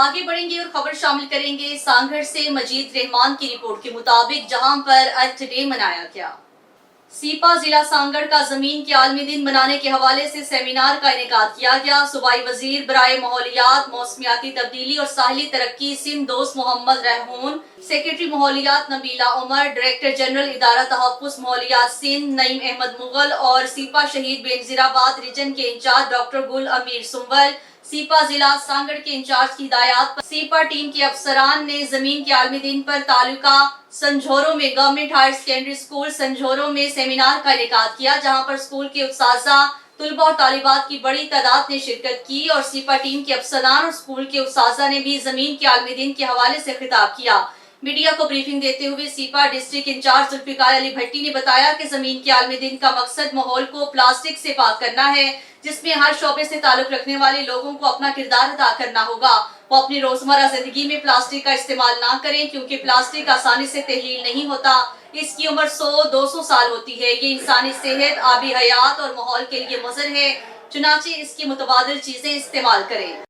आगे बढ़ेंगे और खबर शामिल करेंगे सांगड़ से मजीद रहमान की रिपोर्ट के मुताबिक, जहां पर अर्थ डे मनाया गया। सीपा जिला सांगड़ का जमीन के आलमी दिन मनाने के हवाले से सेमिनार का इनेकाद किया गया। सूबाई वजीर बराए माहौलियात, मौसमियाती तब्दीली और साहिली तरक्की सिंध दोस्त मोहम्मद रहून, सेक्रेटरी माहौलियात नबीला उमर, डायरेक्टर जनरल इदारा तहफ़्फ़ुज़ माहौलियात सिंध नईम अहमद मुगल और सीपा शहीद बेनजीराबाद रीजन के इंचार्ज डॉक्टर गुल अमीर सुंबल, सीपा जिला सांगड़ के इंचार्ज की हिदायत पर सीपा टीम के अफसरान ने जमीन के आलमी दिन पर तालुका संझोरो में गवर्नमेंट हायर सेकेंडरी स्कूल संझोरो में सेमिनार का इनेकाद किया, जहां पर स्कूल के उत्साजा, तुलबा और तालिबात की बड़ी तादाद ने शिरकत की और सीपा टीम के अफसरान और स्कूल के उत्साजा ने भी जमीन के आलमी दिन के हवाले से खिताब किया। मीडिया को ब्रीफिंग देते हुए SEPA district incharge Zulfiqar Ali Bhatti ने बताया कि जमीन के आलमी दिन का मकसद माहौल को प्लास्टिक से पाक करना है, जिसमें हर शोबे से ताल्लुक रखने वाले लोगों को अपना किरदार अदा करना होगा। वो अपनी रोजमर्रा जिंदगी में प्लास्टिक का इस्तेमाल ना करें, क्योंकि प्लास्टिक आसानी से तहलील नहीं होता। इसकी उम्र 100-200 साल होती है। ये इंसानी सेहत, आबी हयात और माहौल के लिए मुज़र है, चुनाचे इसकी मुतबादिल चीजें इस्तेमाल करें।